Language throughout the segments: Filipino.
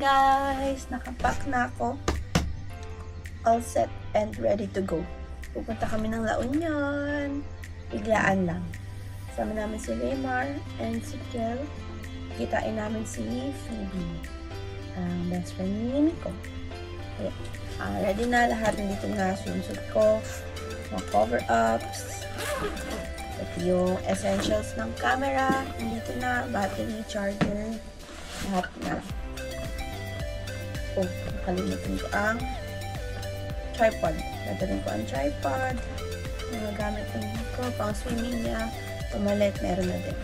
guys! Nakapack na ako. All set and ready to go. Pupunta kami ng La Union. Biglaan lang. Sama namin si Raymar and si Kel. Kitain namin si Phoebe. Ang best friend ni Miko. Ready na lahat. Nandito na swimsuit ko. Mga cover-ups. At yung essentials ng camera. Nandito na. Battery, charger. Lahat na. Oh, nakalimutan ko ang tripod. Dadalhin ko ang tripod. Mga gamit ko. Pang swimming niya. Pumalit, meron na din.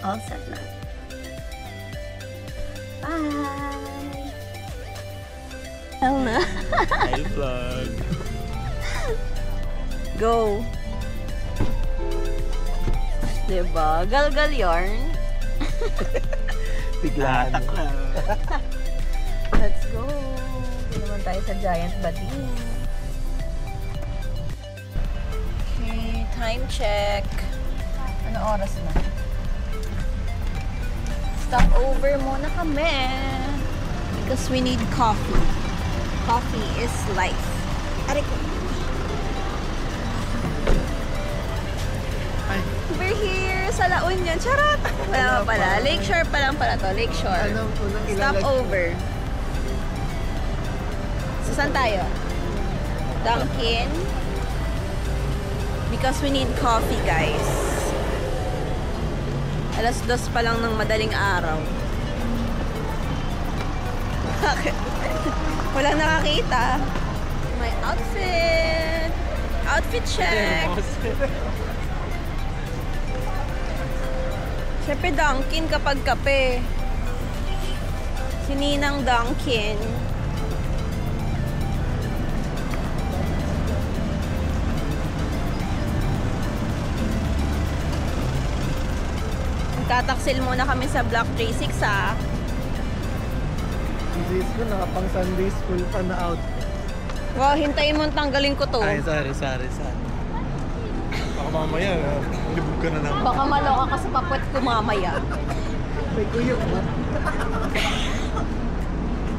All set na. Bye! Hell na. Hi vlog. Go! Diba? Galgal yarn. Biglaan. Let's go! Hindi naman tayo sa giant bading. Okay, time check. Ano oras na? Stop over muna kami. Because we need coffee. Coffee is life. Aray ko. We're here sa La Union. Charot! Wala pala. Lakeshore pa lang pala to. Lakeshore. Stop over. So, saan tayo? Dunkin'. Because we need coffee, guys. Alas 2 pa lang ng madaling araw. Walang nakakita. My outfit. Outfit check. Siyempre Dunkin' kapag kape. Si Ninang Dunkin'. Tataksil muna kami sa Block 36 ha. Sunday school, nakapang Sunday school pa na out. Wow, hintayin mo tanggalin ko to. Ay, sorry. Baka mamaya, libog ka na naman. Baka maloka ka sa papwet ko mamaya. May kuyok ba?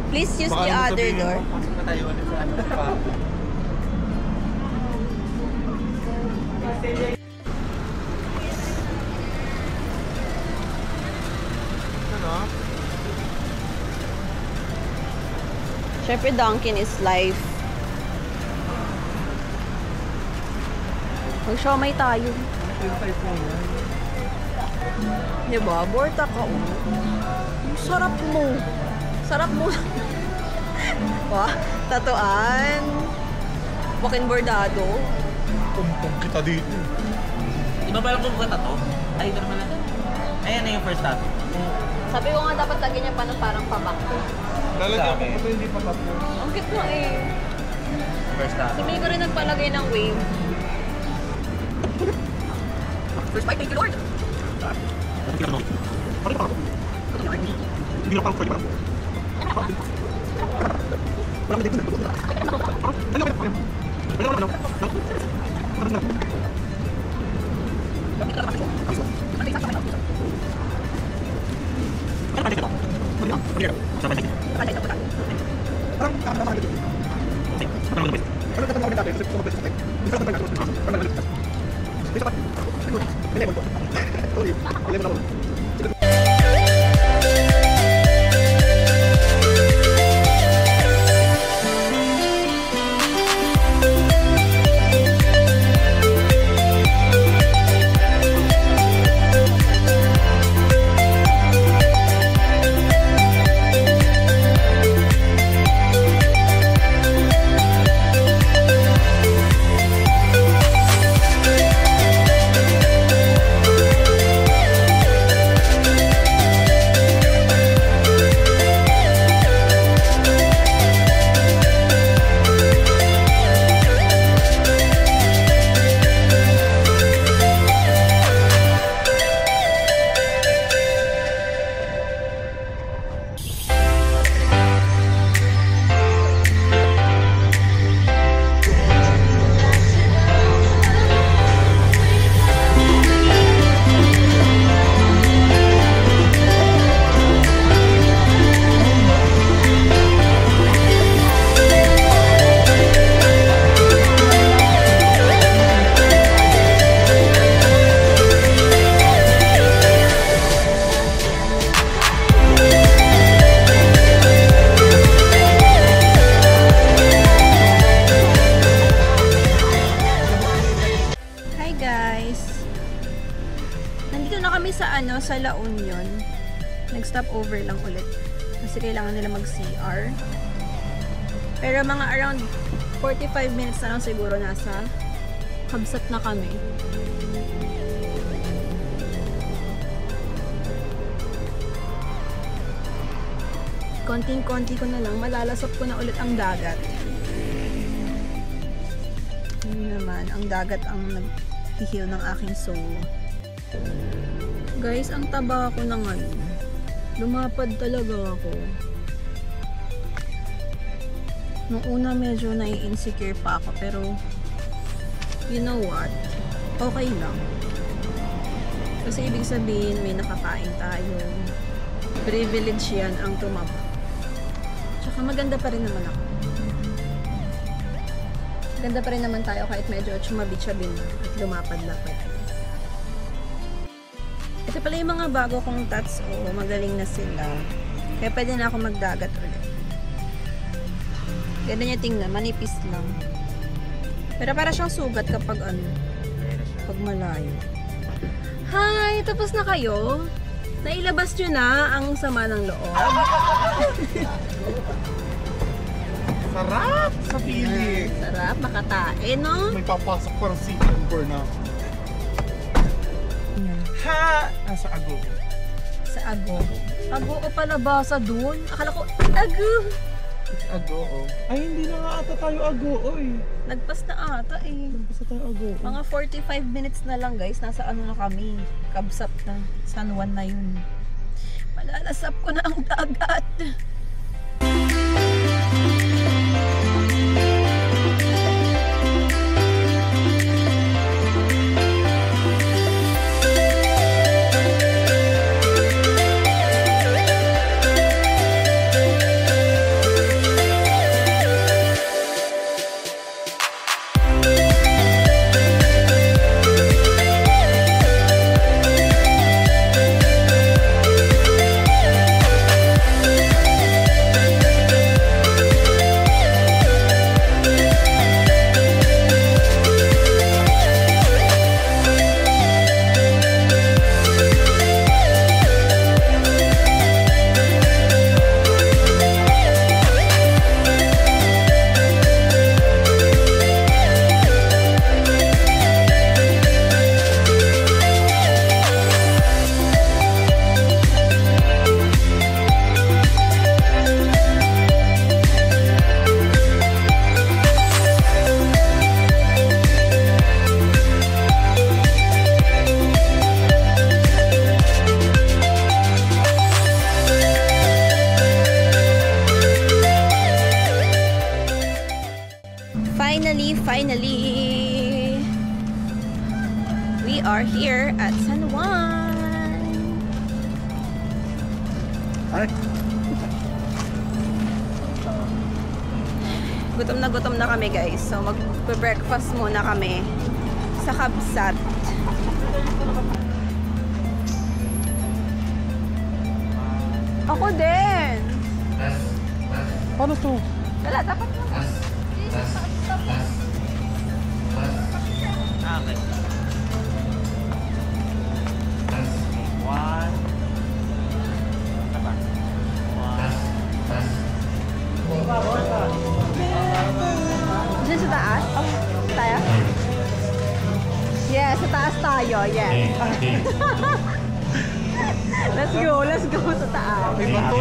Please use the other door. Pasok na tayo ulit sa ano pa. Siyempre, Dunkin' is life. Mag-siomay tayo. Diba? Borta ka, oh. Sarap mo. Sarap mo. Wah, tatuan. Bukin bordado. Tumpong kita dito. Di ba parang kung tato? Ay, ito naman natin. Ayan na yung first tattoo. Sabi ko nga dapat lagyan niya parang pabak. Lalagyan ko ito, hindi pa tapos. Ang cute nga eh. First tattoo. Sabi ko rin nagpalagay ng wave. First bite, thank you Lord! Hindi na pang pwede ba? Walang dito na. sa La Union. Nag-stop over lang ulit. Kasi kailangan nila mag-CR. Pero mga around 45 minutes na lang siguro nasa Kabsat na kami. Konting-konti ko na lang, malalasap ko na ulit ang dagat. Yun naman, ang dagat ang nag-heal ng aking soul. Guys, ang taba ko na ngayon. Lumapad talaga ako. Nung una medyo nai-insecure pa ako, pero you know what? Okay lang. Kasi ibig sabihin may nakakain tayo. Privilege yan ang tumaba. Tsaka maganda pa rin naman ako. Maganda pa rin naman tayo kahit medyo chumabi-chabi na at lumapad-lapad. Ito pala yung mga bago kong tats. Oh, magaling na sila. Kaya pwede na ako magdagat ulit. Ganda niya tingnan, manipis lang. Pero para siyang sugat kapag pag malayo. Hi! Tapos na kayo? Nailabas nyo na ang sama ng loob. Sarap sa pili. Sarap, makatain, no? May papasok parang September na. Ha! Nasa Ago. Sa Ago. Ago o palabasa dun? Akala ko, Ago! Ago, oh. Ay, hindi na nga ata tayo Ago, oy. Nagpas na ata eh. Basta tayo Ago. Mga 45 minutes na lang guys. Nasa ano na kami. Kabsat na. San Juan na yun. Malalasap ko na ang dagat. Finally, we are here at San Juan. Ay. Gutom na kami guys. So mag-breakfast muna kami sa Kabsat. Ako din. Paano to? Wala, dapat mo. Okay. One. Apa? Diyan sa taas? Tayo? Yeah, sa taas tayo. Yeah. Let's go sa taas. May bato.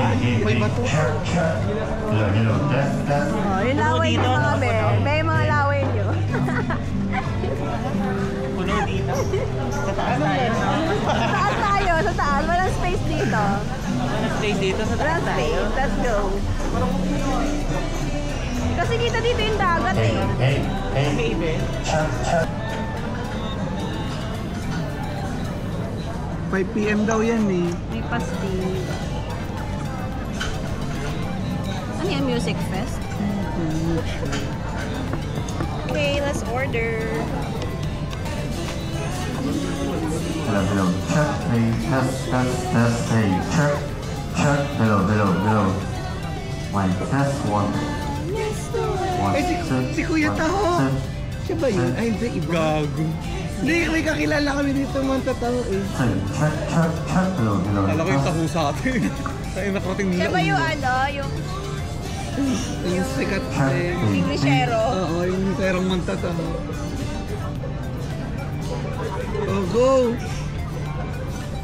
May bato. Oh, yung laway nyo mga be. Be, mga laway nyo. Puno dito. Sa taas tayo. Sa taas tayo, sa taas. Walang space dito. Walang space dito. Sa taas Walang tayo. space. Let's go. Kasi kita dito yung dagat eh. Baby. 5 PM daw yan eh. May pastil. Ano yan? Music fest? Okay, let's order. Hello. Check. Hey, test. Hey, check. Hello. One, test, one. One, Ay, si Kuya Taho. Siya ba yun? Ay, hindi. Gago. Hindi, may kakilala kami dito mga tataw eh. check, below, below. Kala ko yung taho sa atin. Tayo nakarating nila. Siya ba yung ano, Yung sikat Englishero? Oo, yung serong mga tataw. Oh, go!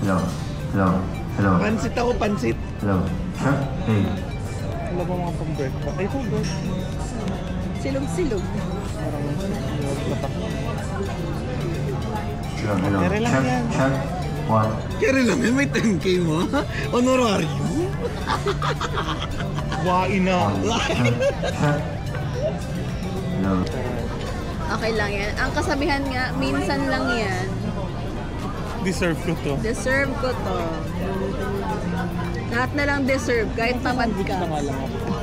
Below, below, below, Pansit ako, pansit. below. Check, hey. Wala ba mga pang-breakfast? Ay, ito, breakfast. Silog-silog. Parang latak. Below, below. Kere lang Check, yan. check. 1. Kaya lang yan, may 10K mo. Honorarium? Wain na. Check, check. Below. Okay lang yan. Ang kasabihan nga, minsan lang yan. Deserve ko to. Deserve ko to. Lahat na lang deserve, kahit tamad ka. Na nga lang ako.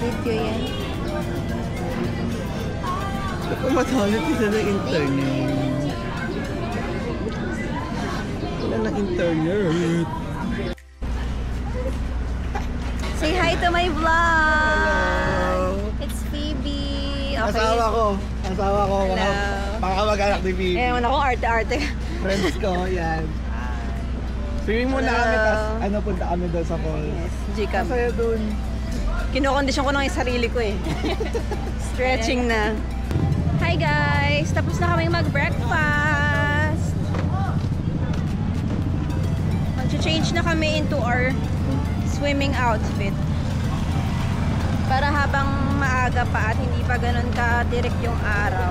Video yan. Matalik isa ng internet. Wala ng internet. Say hi to my vlog! Hello. It's Phoebe. Okay. Asawa ko. Hello. Pakakamag-anak ni Phoebe. Eh, wala akong arte-arte. Friends ko, yan. Swimming muna kami, Hello. tapos ano, punta kami doon sa falls. Yes, G-Cam. Masaya doon. Kinokondisyon ko na yung sarili ko eh. Stretching na. Hi guys! Tapos na kaming mag-breakfast. Mag-change na kami into our swimming outfit. Para habang maaga pa at hindi pa ganun ka-direct yung araw.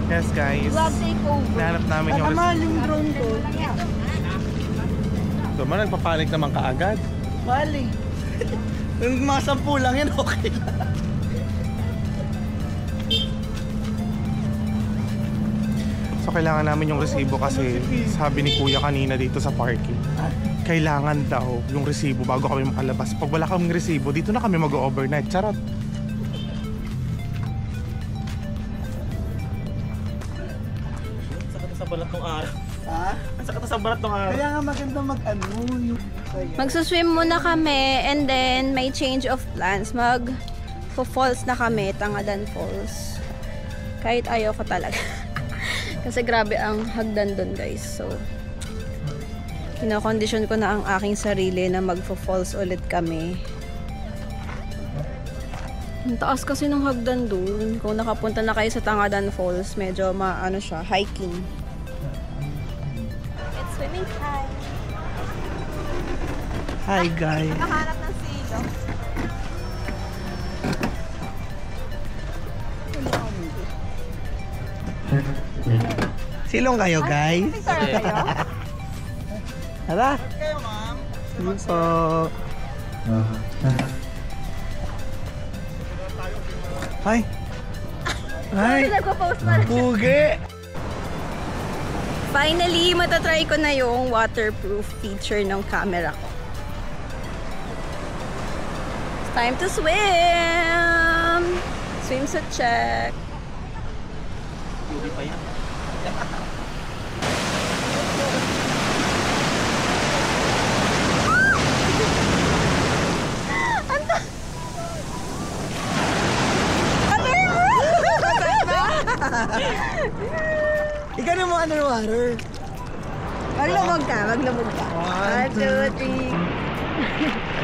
Yes guys. Vlog takeover. Nahanap namin yung yung drone ko. Naman, nagpapanik naman kaagad. Bali. Yung mga 10 lang yan, okay lang. So kailangan namin yung resibo kasi sabi ni Kuya kanina dito sa parking, kailangan daw yung resibo bago kami makalabas. Pag wala kaming resibo, dito na kami mag-overnight. Charot. Sakit na sa balat ng araw. Ha? Ang sakit na sa balat ng araw. Kaya nga maganda mag-ano yung... Magsuswim muna kami and then may change of plans. Mag-falls na kami, Tangadan Falls. Kahit ayaw ko talaga. Kasi grabe ang hagdan doon guys. So, kinakondisyon ko na ang aking sarili na magfo-falls ulit kami. Ang taas kasi ng hagdan doon. Kung nakapunta na kayo sa Tangadan Falls, medyo maano siya, hiking. It's swimming time. Hi guys. Nakahanap ng silo. Silong kayo guys? Sorry kayo. Hala? Kayo ma'am? So... Hi! Hi! Nagpo-post pa rin. Pugi! Finally, matatry ko na yung waterproof feature ng camera ko. It's time to swim! Swimsuit check. Hindi pa yan. Ikaw na mo underwater. Maglumog ka, maglumog ka. 1, 2, 3.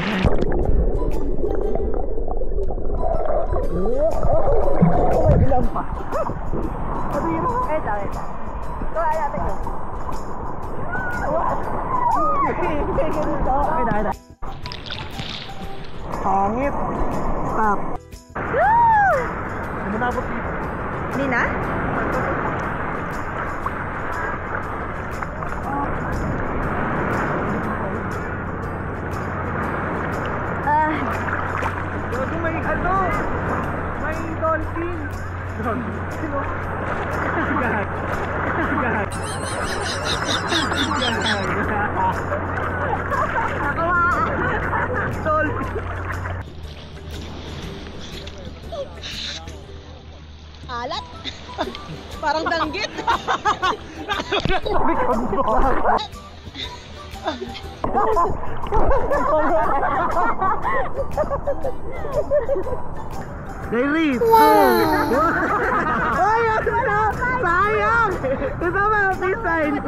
Ilan pa? Ito. Kuha natin ito. Pangit. Stop. Manabot dito. Hindi na? Gago may ano? May dolphin. Dolphin? Sino? Gag. Gag. Gag. Daily! Wow! Ay, ano na? Sayang! Ito ba? Peace sign!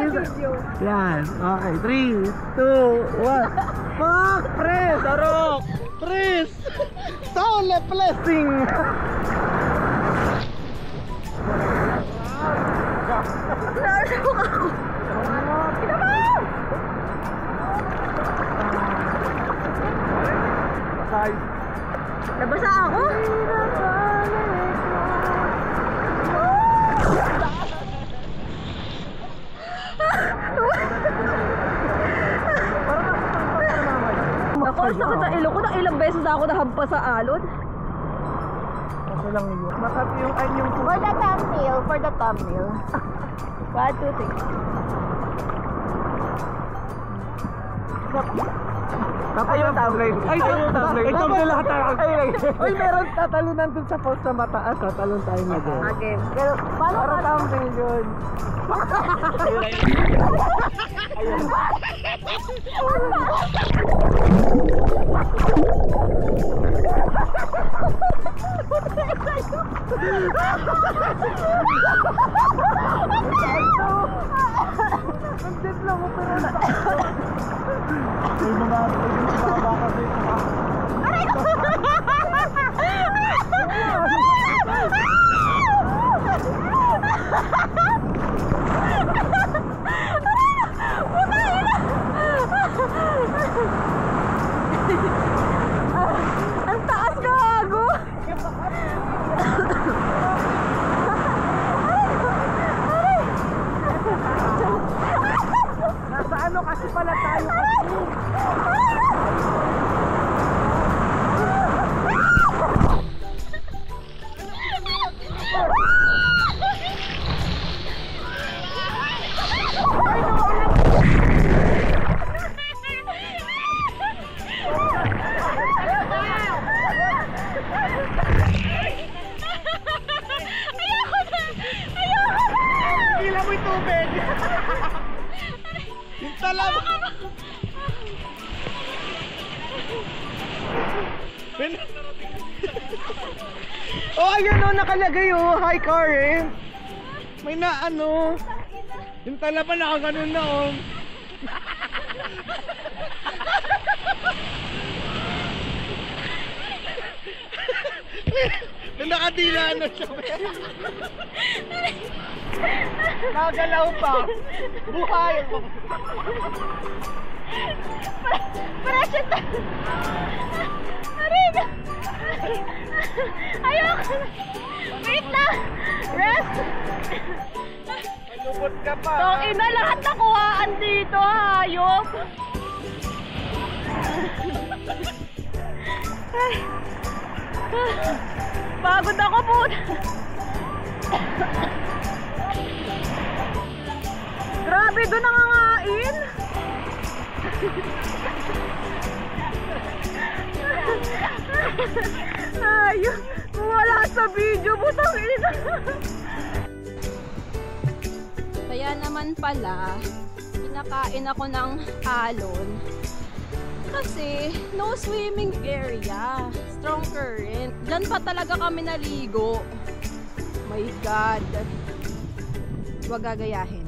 Yan. Okay. 3, 2, 1. Fuck! Press! Sarok! Press! Sole blessing! Nasabok ako. Nabasa ako? Ako, sakit sa ilong ko. Ilang beses ako nahampas sa alon. Okay lang yun. Masat yung anyong For the thumbnail. For the thumbnail. 1, 2, 3. Ayun, tablet. Ay, tablet. Ito na lahat tayo. Ay, meron tatalunan dun sa post na mataas. Tatalon tayo na doon. Okay. Pero, paano para thumbnail yun? Nandit lang ko pero na. May mga baka dito. ang taas gago. Nasa ano kasi pala tayo kasi. Hila mo yung tubig. Yung talam. Oh, ayun o, nakalagay o. Hi, Karen. May na ano. Yung tala pa nakaganon na o. May nakadila na siya. Nagalaw pa. Buhay. Parasya ta. Aray na. Ayoko. Wait lang. Rest. Malubot ka pa. Tong ina, lahat nakuhaan dito, hayop. Ay. Pagod ako po. Grabe, doon nangangain. Ayun, wala sa video, butang ina. Kaya naman pala, pinakain ako ng alon. Kasi, no swimming area. Strong current. Diyan pa talaga kami naligo. My God. Huwag gagayahin.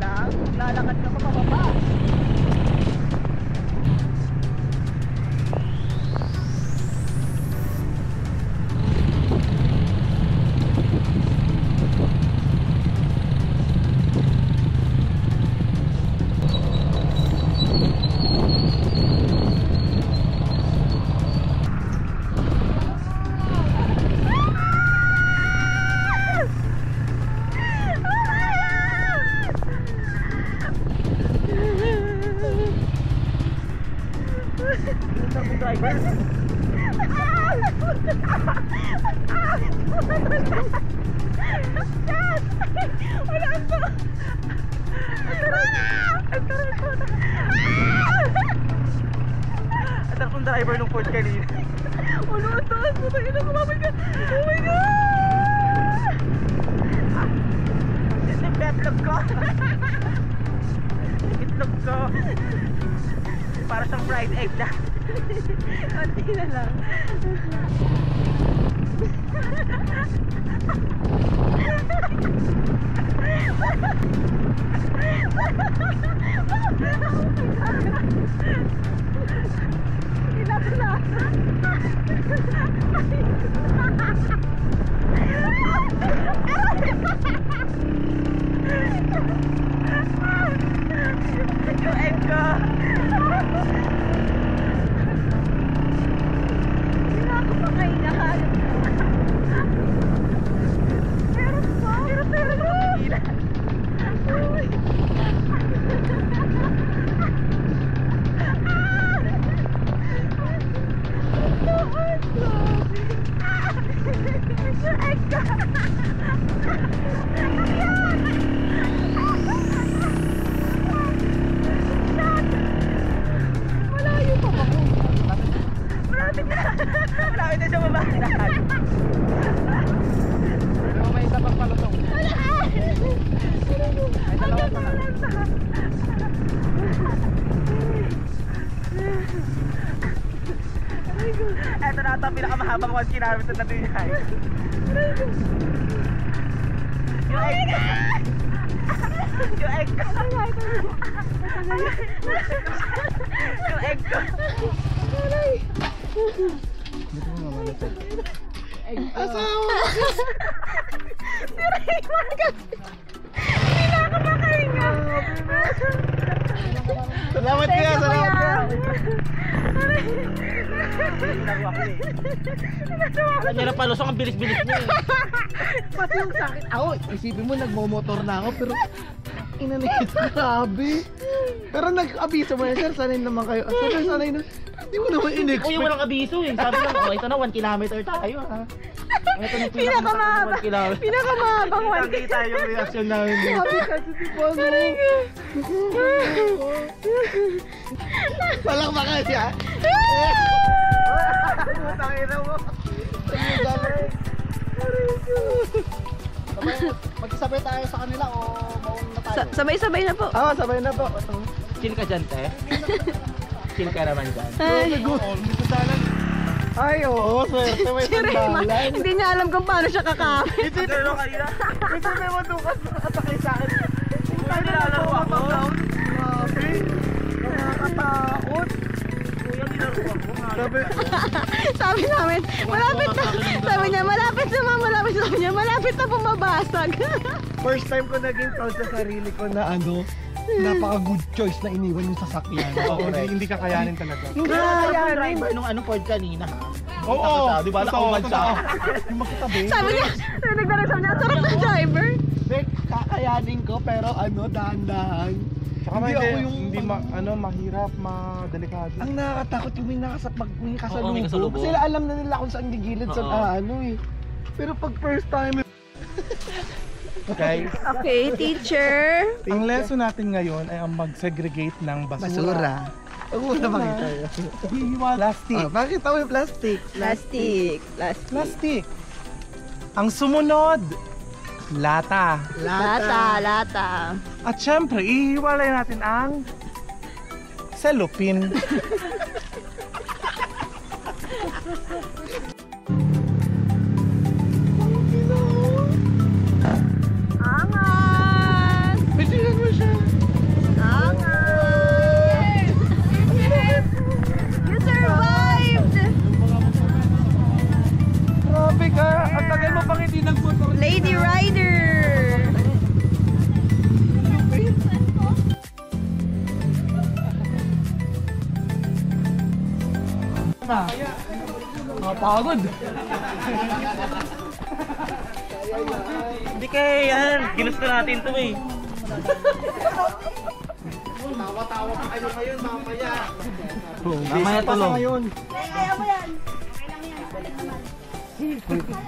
lang. Lalakad ka pa pababa. At akong driver nung Ford kanina. Ulo, ang taas mo tayo na kumamay ka. Oh my God! Yung betlog ko. Itlog ko. Para siyang fried egg na. Konti na lang. Yung egg ko. Hindi na ako makainahan. Meron pa? Meron pa. Malayo pa ba ko? Malapit na siya mabahan. Pero may isa pang palusong. May dalawa pa. Eto na ata pinakamahabang 1 kilometer na din yan. Yung egg ko. Yung egg ko. Yung egg ko. Asawa! Siray mo ka! Hindi na ako makahinga! Salamat kuya! Salamat kuya! Alam niya na palusong, ang bilis-bilis niya eh. Pati yung sakit. Ako, isipin mo nagmomotor na ako pero inanigit ko, grabe. Pero nag-abiso mo yan, sir, sanay naman kayo. Sanay na. Hindi mo naman in-expect. Uy, walang abiso eh. Sabi lang, oh, ito na 1 kilometer tayo ha. Ito na Pinakamahaba. 1 kilometer. Pinakamahabang 1 Nakita yung reaction namin dito. Sabi kasi di ba, no? Walang baka siya. Tangina mo. Magsasabay tayo sa kanila o mauna na tayo? Sabay-sabay na po. Ah, sabay na po. Chill ka dyan, te. Chill ka naman dyan. Ay, oo, swerte may sandalan. Hindi niya alam kung paano siya kakamit. Pero kanina, Kasi may madukas nakasakay sa akin. kung nilalaro ako, Grabe. Nakakatakot. kuya nilaro ako. Sabi namin, malapit na. Sabi niya, malapit na ma, malapit. Sabi niya, malapit na pumabasag. First time ko naging proud sa sarili ko na napaka good choice na iniwan yung sasakyan. Oo, hindi kakayanin talaga. Yung Driver nung anong Ford kanina ha. Oo, Di ba? Nakaumad siya. Yung magkatabi. Sabi niya, narinig na rin sabi niya, sarap na driver. Bek, kakayanin ko pero dahan-dahan. Tsaka Hindi ako yung hindi mahirap, madelikado. Ang nakakatakot yung may Oo, may kasalubong. kasalubong. Kasi alam na nila kung saan gigilid sa Oo. eh. Pero pag first time, Guys, Okay, teacher. ang lesson natin ngayon ay ang mag-segregate ng basura. Huwag mo na makita yun. Plastic. Pakita mo yung plastic. Plastic. Plastic. Ang sumunod, lata. Lata. At syempre, ihiwalay natin ang cellophane. Angas! Pwede mo siya. na. Nakapagod. Hindi kaya yan. Ginusto natin to eh. Tawa-tawa pa kayo ngayon, mamaya. Mamaya tulong. Ngayon. Kaya mo yan.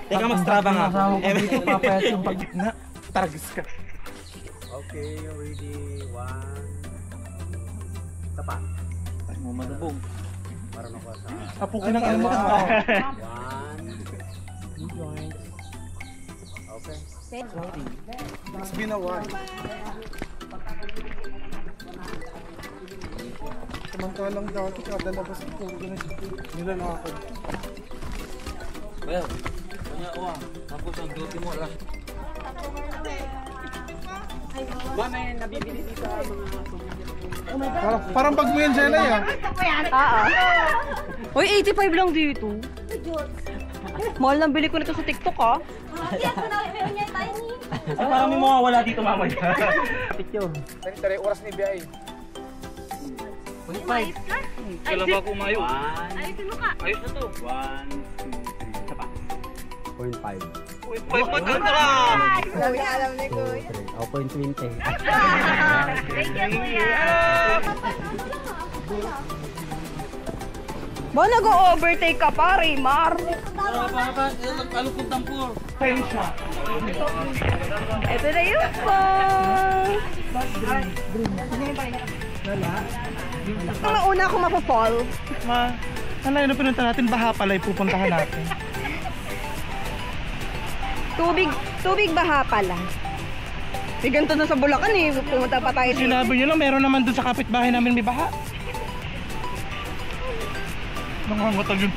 Teka, mag-strava nga. Dito papayat yung pag-gitna. Targis ka. Okay, ready? One. Tapa. Ay, mo madubog. Para na ko sa... Apukin ng ano mo. One. Okay. It's been a while. Samantalang dati kada labas ko nilalakad. Well, kanya uwa. Tapos ang duty mo lang. Parang bag mo yan, Jenna, ya. Uy, 85 lang dito. Mahal nang bili ko nito sa TikTok, ah. Ay, parang may mawawala dito mamaya. Picture. Tari, oras ni Biyay. Kailan ba kumayo? Ayusin mo ka. Ayos na to. 1, 2, 3. Tapa. 0.5. Uy, maganda ka! Alam ni Kuya. 0.20. Thank you, kuya. Ba, nag-overtake ka pa, Raymar? Ano kung tampur? Ito na yun po. Ang una ako mapapall. Ma, ano yun ang pinunta natin? Baha pala yung pupuntahan natin. Tubig baha pala. May ganito na sa Bulacan eh. Pumunta pa tayo dito. Sinabi nyo lang, meron naman dun sa kapitbahay namin may baha. Nangangatag yun.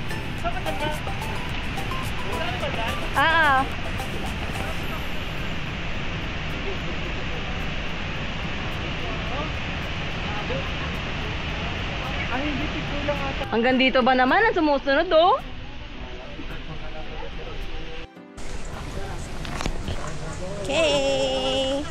Ah. Hanggang dito ba naman ang sumusunod, oh? Okay.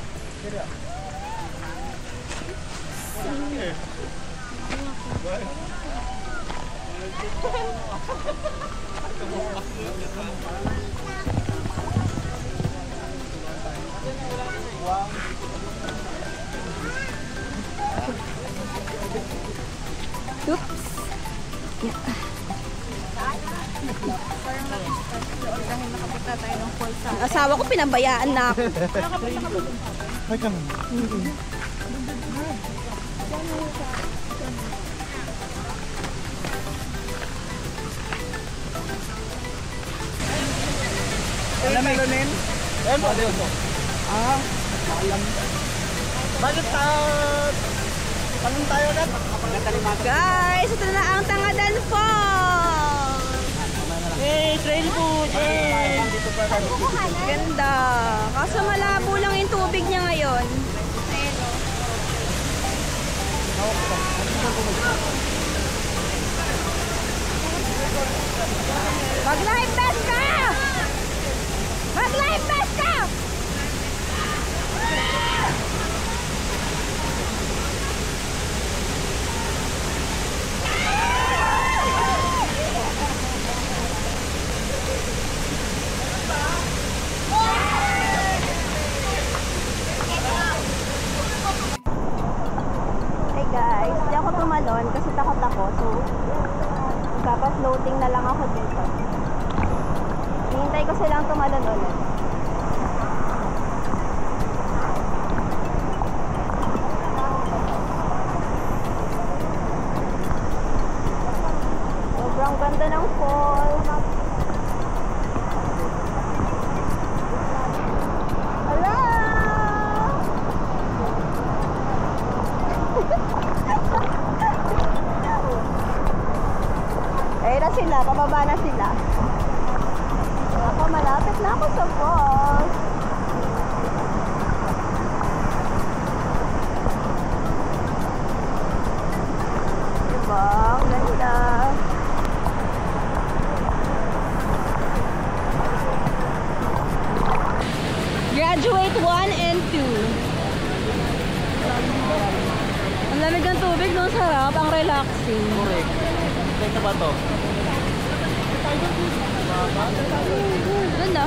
Oops. Ang asawa ko pinabayaan na ako. Ay, ka naman. Alam mo yun? Bakit tanong tayo na? Guys, ito na ang Tangadan Falls. Hey, trail food! Hey! Ganda. Kaso malabo lang yung tubig niya ngayon. Mag-live vest ka! Mag-live vest ka! Hey guys, di ako tumalon kasi takot ako. So, floating na lang ako dito. Hihintay ko silang tumalon ulit. Sobrang ganda ng falls. Hello! Ayun na sila, pababa na sila. Ako, malapit na ako sa falls. Diba? Ang ganda. Graduate 1 and 2. Ang lamig ng tubig, no? Sarap, ang relaxing. Correct. Saan ba to? Ganda.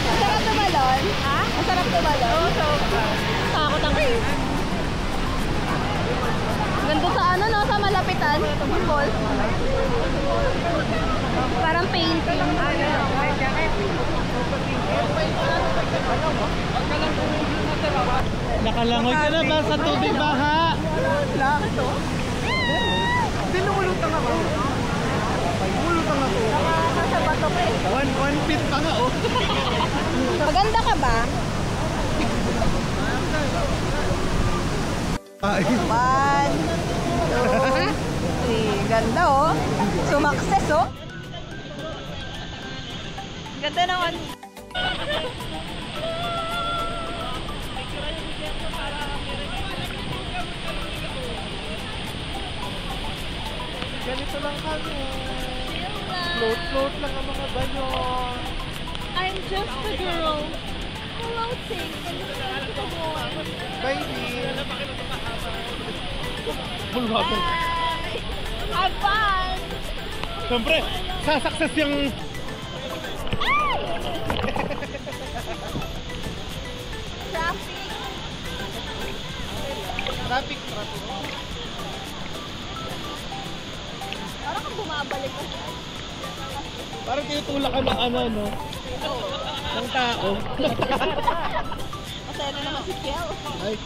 Masarap tumalon? Ha? Masarap tumalon? Oo, takot ako eh. Ganda sa ano, no? Sa malapitan. Football. Parang painting. Nakalangoy ka na ba sa tubig baha? Wala. Hindi lumulutang ako. Lumulutang ako. Nasa bato pa eh. 1 feet pa nga oh. Maganda ka ba? Ay. 1, 2, 3. Ganda oh. Sumakses oh. Ganda naman. Ganito lang kami. Float lang ang mga banyo. I'm just a girl. Floating in the boy. Baby. Bye. Have fun. Siyempre, sasakses yung... Traffic. Traffic. Parang kang bumabalik ka. Parang tinutulak ka ng ano, no? Ng tao. Masaya na naman si Kiel. Ay.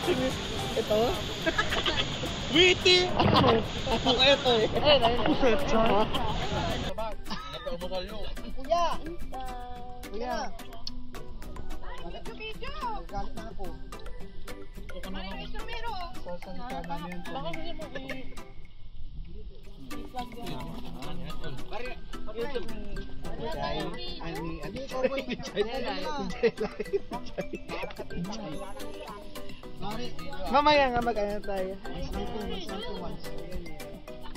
Sino? Ito? Witty! Ako ito eh. Puset siya. Kuya! Kuya! Galit na ako. Sasalita namin yun. Baka gusto mo mamaya nga mag-ano tayo.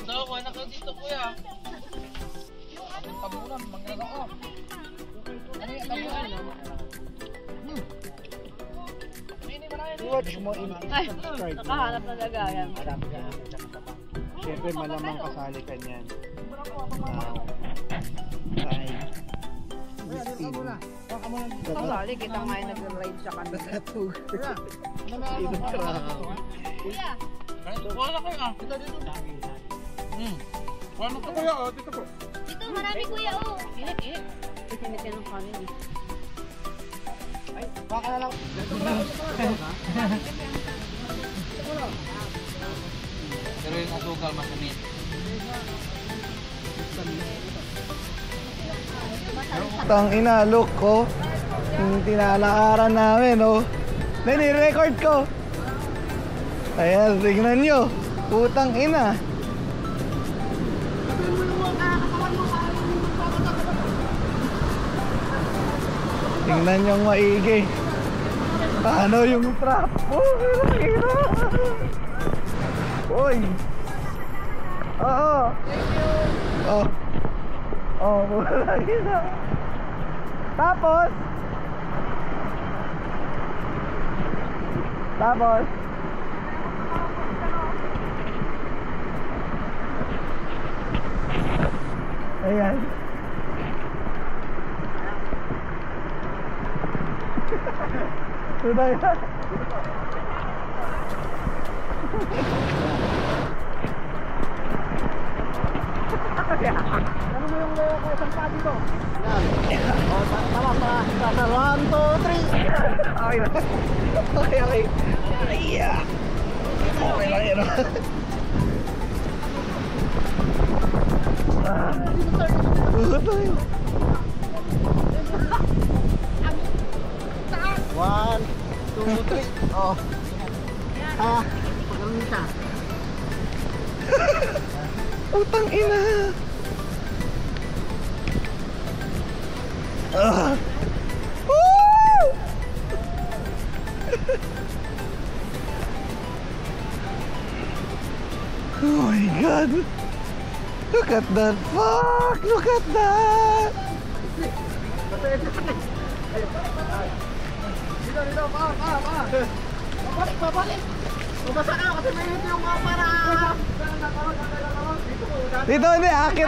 So, kuha na ka dito, kuya. Tabunan, mag-ano ka. Ano yung tabunan? Watch mo in subscribe. Nakahanap na lagayan. Siyempre malamang kasali ka niyan. Ay. Kasali, kita nga yung nag-ride sa kanila. Tatug. Kuya! Kuha na kayo ah. Dito. Kuha na ka kuya, dito po. Dito, marami kuya oh! Init. Init yan ang kanin eh. Ay, baka na lang. Pero yung asukal masamit. Tang ina, look ko. Yung tinalakaran namin, oh. Nani-record ko. Ayan, tingnan nyo. Putang ina. Tingnan nyo ang maigi. Paano yung trap? Oh, ina. Uy. Oo. Oh. Oh, wala ina. Tapos ayan. Sudah ya. Ano mo yung isang pa dito? Yan. O, tama pa. 1, 2, 3. Okay na. Okay. Yeah. Okay lang yun. Utoy. 1, 2, 3. Oh. Pagkaroon siya. Utang ina. Woo! Oh my god. Look at that. Fuck. Look at that. Dito, pa. Babalik. Mabasa ka kasi may hindi yung para. Dito, hindi, akit.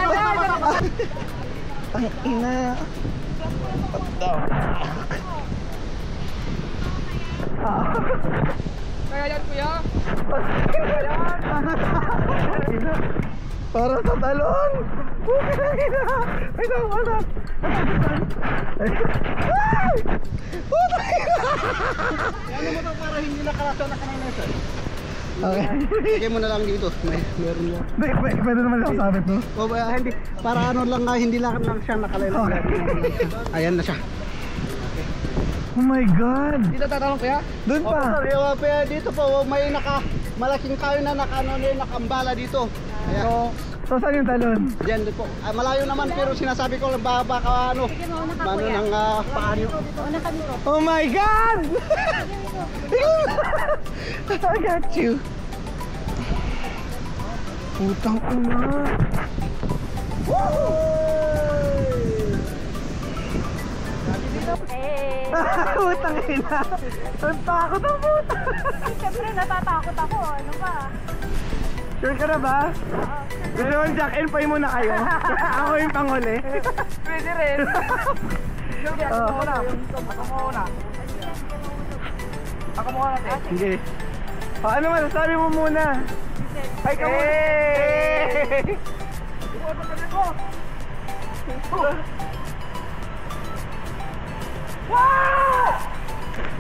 Ang ina. Kaya yan, kuya. Para sa talon. Ay, wala. Ano mo to para hindi nakalasa na kanina, sir? Okay. Lagay mo na lang dito. Meron yan. Pwede naman lang sabit, no? O hindi. Para ano lang, hindi lang siya nakalaylang. Ayan na siya. Oh my God! Dito tatanong kuya? Doon pa! Dito po, may malaking kayo na nakambala dito. Ayan. So saan yung talon? Diyan din po. Malayo naman pero sinasabi ko lang baka ano. Ano ng paano. Oh my God! I got you. Putang ina. Putang ina. Ang takot ang puta. Siyempre natatakot ako. Ano ba? Sure ka na ba? Gusto mo jack-in pa muna kayo? Ako yung panghuli. Pwede rin. Oh. Ako muna natin. Sige. Ano masasabi mo muna? Ay, ka muna!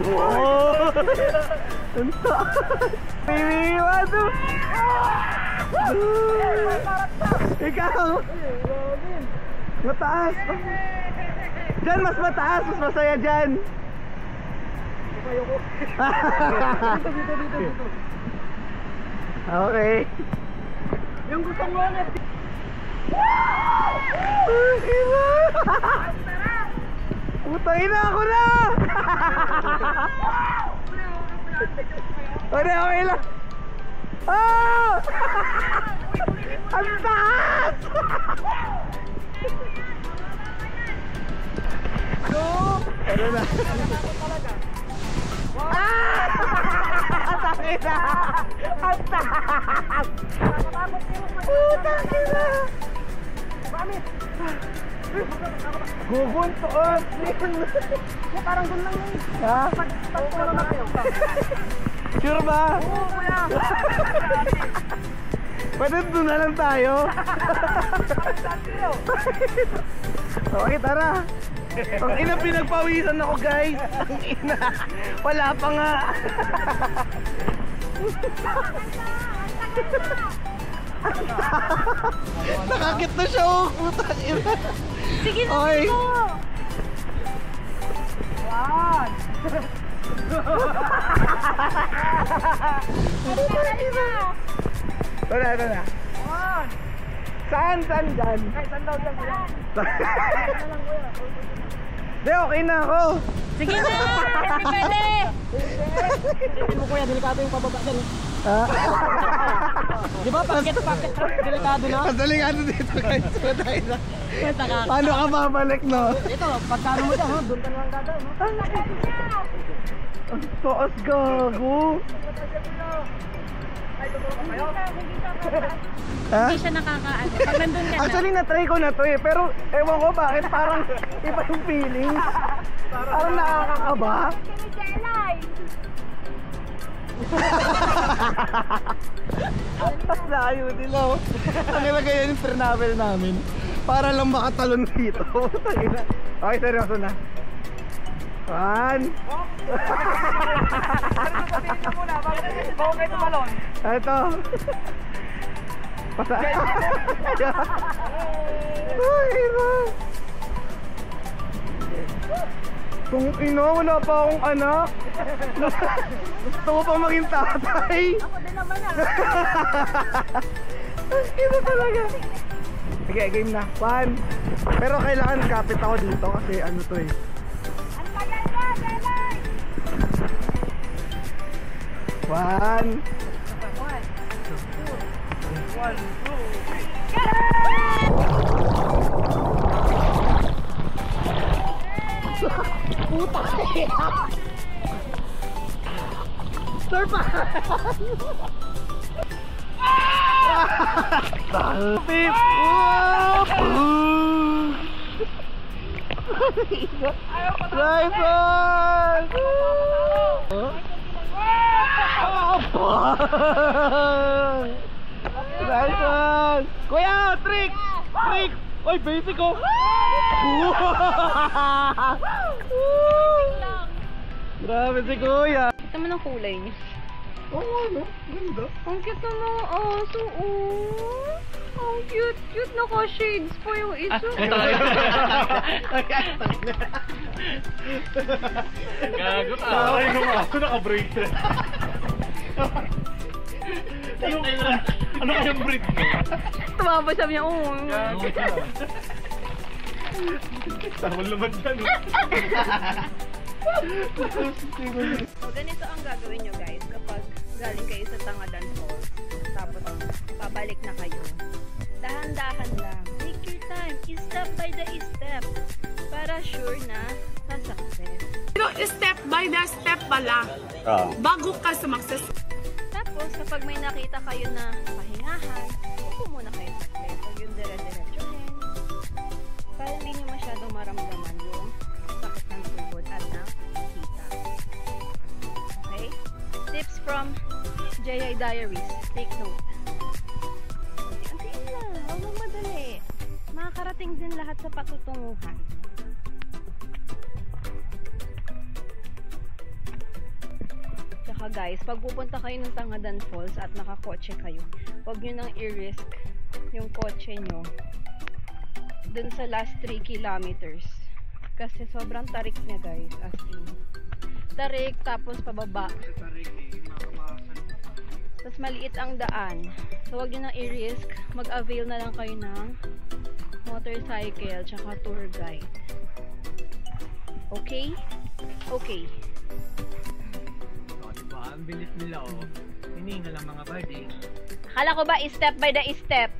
Wow! Ang taas! Baby, what? Ikaw! Mataas! Diyan, mas mataas! Mas masaya dyan! Dito. Okay. Yung gusto mo ulit. Putang ina ako na! Okay lang. Ah! Ang taas! Ano na? Ah! Ang ina! Ang taas! Putang ina! Guguntoon! Parang doon lang yun. Ha? Pagpulo na kayo. Sure ba? Oo, kuya. Pwede doon na lang tayo. Okay, tara. Ang ina, pinagpawisan ako, guys. Ang ina. Wala pa nga. Nakakit na siya, oh. Putang ina. Sige na Okay. dito. Yan. Ito na. Saan dyan? Ay, saan daw dyan, kuya? Hindi, okay na ako. Sige na! Happy birthday! Hindi mo kuya, delikado yung pababa dyan. Di ba? Pakit. Delikado na. Mas delikado dito, guys. Paano ka babalik, no? Ito, pagkano mo dyan, ha? Doon ka lang dadaan, no? Ang taas, gago. Ha? Hindi siya nakakaano. Pag nandun ka na. Actually, na-try ko na to eh. Pero ewan ko bakit parang iba yung feeling. Parang nakakakaba. Layo din ako. Ang ilagay yan yung travel namin. Para lang makatalon dito. Okay, seryoso na. 1. Ito. Pasa. Ay, ino. Kung ino, wala pa akong anak. Gusto ko pa maging tatay. Ako din naman ah. Ang ino talaga. Sige, game na. 1. Pero kailangan kapit ako dito kasi ano to eh. Ang tagal ka, Delay! 1. 1, 2, 3. Puta! Surprise! Pip! Nice one! Nice one! Kuya, trick! Trick! Oy, basic oh! Grabe si Kuya! Ito mo ng kulay niya. Oo, ano? Ganda. Ang cute na mga aso, oh. Ang cute, cute. Naka-shades pa yung isa. Gago ka. Ay, nung ako naka-bracelet. Ano kayang breed mo? Tumaba sabi niya, oh. Tawal naman dyan. So, ganito ang gagawin nyo guys kapag galing kayo sa Tangadan Falls. Tapos, pabalik na kayo. Dahan-dahan lang. Take your time. Step by the step. Para sure na sa-success. Pero step by the step pala. Bago ka sumakses. Tapos, kapag may nakita kayo na pahingahan, upo muna kayo sa step. Huwag yung dire-diretsuhin. Para hindi nyo masyadong maramdaman yung sakit ng tuhod at ng hita. Okay? Tips from J.I. Diaries. Take note. Unti-untiin lang. Huwag mong madali. Makakarating din lahat sa patutunguhan. Tsaka guys, pag pupunta kayo ng Tangadan Falls at nakakotse kayo, huwag nyo nang i-risk yung kotse nyo dun sa last 3 kilometers. Kasi sobrang tarik niya guys, as in. Tarik, tapos pababa. Tapos maliit ang daan. So huwag nyo nang i-risk. Mag-avail na lang kayo ng motorcycle tsaka tour guide. Okay? Okay. Diba? Ang bilis nila oh. Hininga lang mga buddy. Akala ko ba step by the step?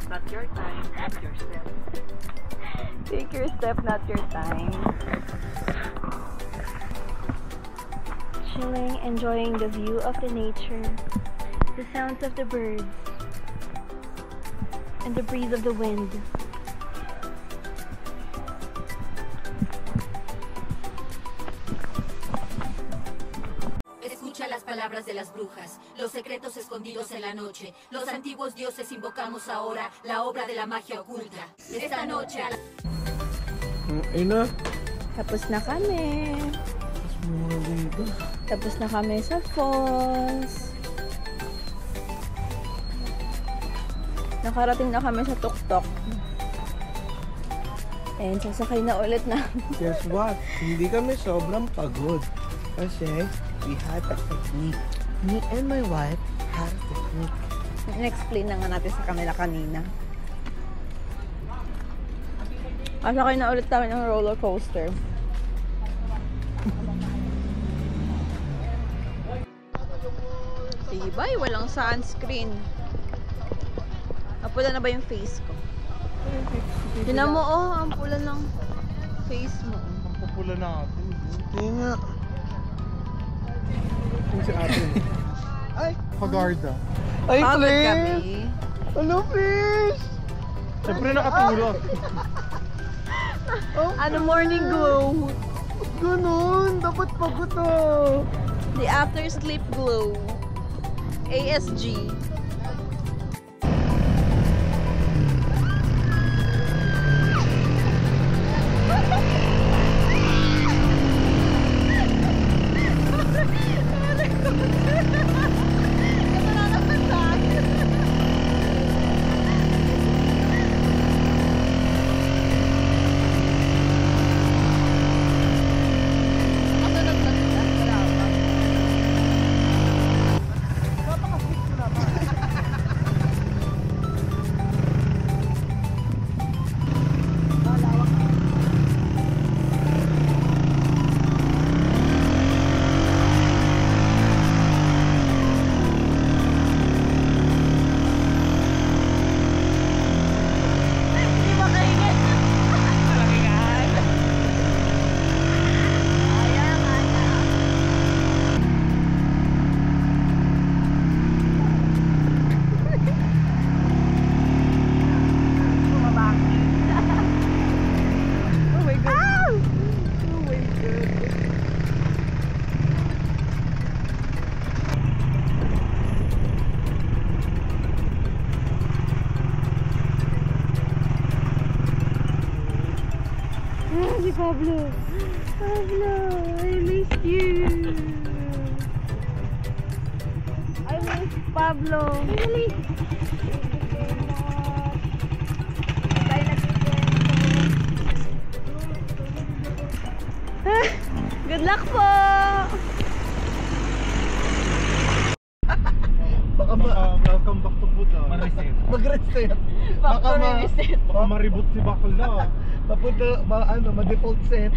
Not your time, not your step. Take your step, not your time. Chilling, enjoying the view of the nature, the sounds of the birds, and the breeze of the wind. Escucha las palabras de las brujas, los secretos escondidos en la noche. Los antiguos dioses invocamos ahora la obra de la magia oculta. Esta noche a la... Ina. Tapos na kami. Tapos na kami sa falls. Nakarating na kami sa tuktok. And sasakay na ulit na. Guess what? Hindi kami sobrang pagod. Kasi we had a technique. Me and my wife had a technique. In-explain na nga natin sa kanila kanina. Kasakay na ulit kami ng roller coaster. Tibay, walang sunscreen. Napula na ba yung face ko? Tinan mo, oh, ang pula ng face mo. Ang pupula natin. Hindi nga. Yung si ate. Ay! Kagarda. Ay, Pagod please! kami. Ano, please? Siyempre nakatulog. Ano, morning glow? Ganun! Dapat pagod na! The after sleep glow. ASG. Pablo. Pablo, I miss you. I miss Pablo. Really? Good luck po! Baka welcome back to Buddha. Mag-reset. Baka maribot si bakla. Papunta, ma-default set.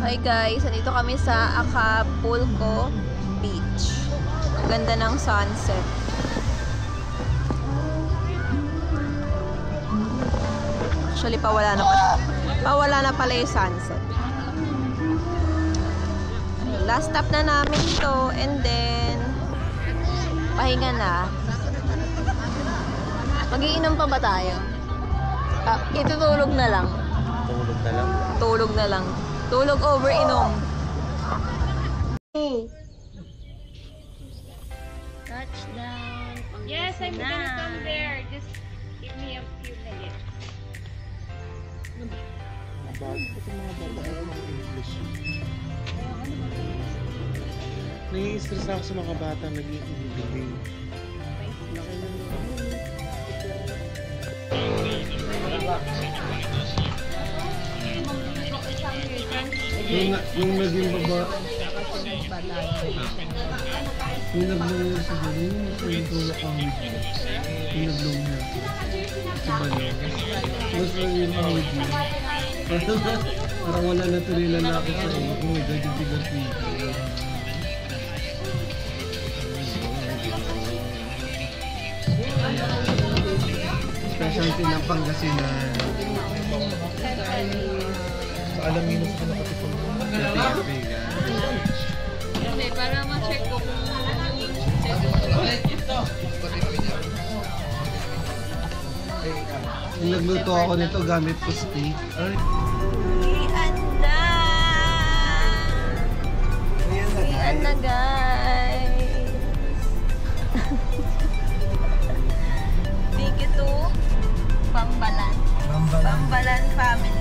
Hi guys, nandito kami sa Acapulco Beach. Ganda ng sunset. Actually, pawala na pala yung sunset. Last stop na namin to, and then pahinga na. Mag-iinom pa ba tayo? Itutulog na lang. Tulog na lang. Tulog na lang. Tulog over inom. Touchdown. Yes, I'm gonna come there. Just give me a few minutes. Nai-stress ako sa mga bata nag-iibig. Yung naging baba, yung naglong niya sa gano'n, yung tulak ang yung naglong niya sa balaw. Mas yung awit niya. Parang wala na tuloy lalaki sa iyo. Oh my God, yung tiga-tiga. Specialty ng Pangasinan. Alam minus ko nakatipon. Hindi, para ma-check ko kung yung nagluto ako nito gamit ko steak. Uwian na guys. Thank you to Pambalan family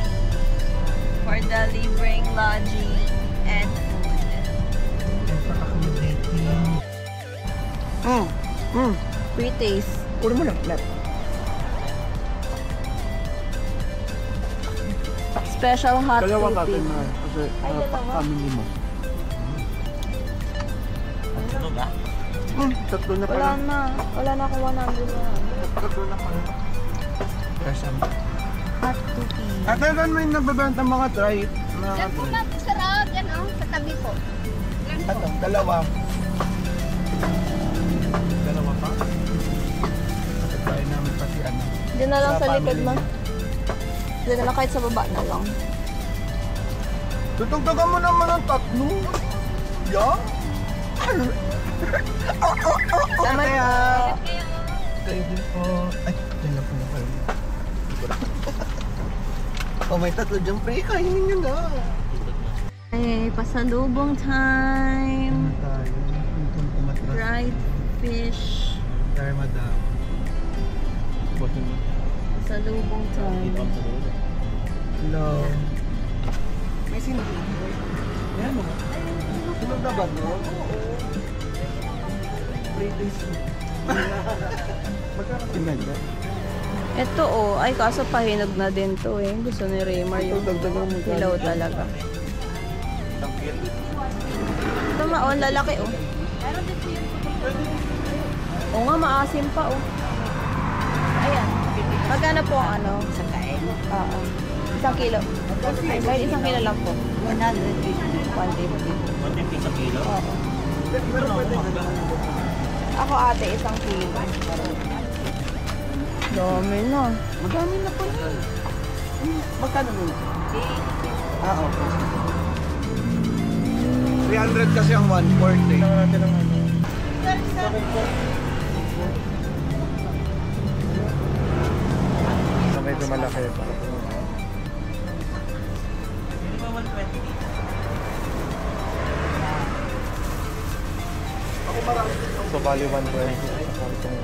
for the libreng lodging and food. Free taste. Puro mo lang flat. Special hot Dalawa ka Philippine. na kasi family mo. Ano ba? Tatlo na pala. Wala na akong 100. Tatlo na pala. Present. Hot cookie. At meron mo yung nababenta mga try. Diyan po na sa road, yan o, sa tabi po. Ito, dalawa. Dalawa pa? Try namin pati ano. Diyan na lang sa likod family mo. niya. Diyan na lang kahit sa baba na lang. Tutugtugan mo naman ng tatlo. Yeah? Salamat po. Kayo din po. Ay, dyan lang po na kayo. Oh, may tatlo dyan, pre. Kainin nyo na. Ay, pasalubong time. Tayo. Itong kumatras. Fried fish. Tayo, madam. Pasalubong time. Hello. May sinog na. Yan o. Sinog na ba, no? Oo. 3 days mo. Magkakaroon na dyan. Ito oh, ay kaso pahinog na din to eh. Gusto ni Raymar yung hilaw talaga. Ito oh, lalaki oh. Oo nga, maasim pa oh. Ayan. Magkano po ang ano? Isang kain? Oo. 1 kilo. Kahit 1 kilo lang po. 150. 150 sa kilo? Oo. Ako ate, 1 kilo. Dami na. Madami na pala. Magkano mo? Ah, okay. 300 kasi ang 140. Ito natin ang ano. So, medyo malaki pa. Hindi ba 120 dito? Ako marami. So, bali 120. Saka itong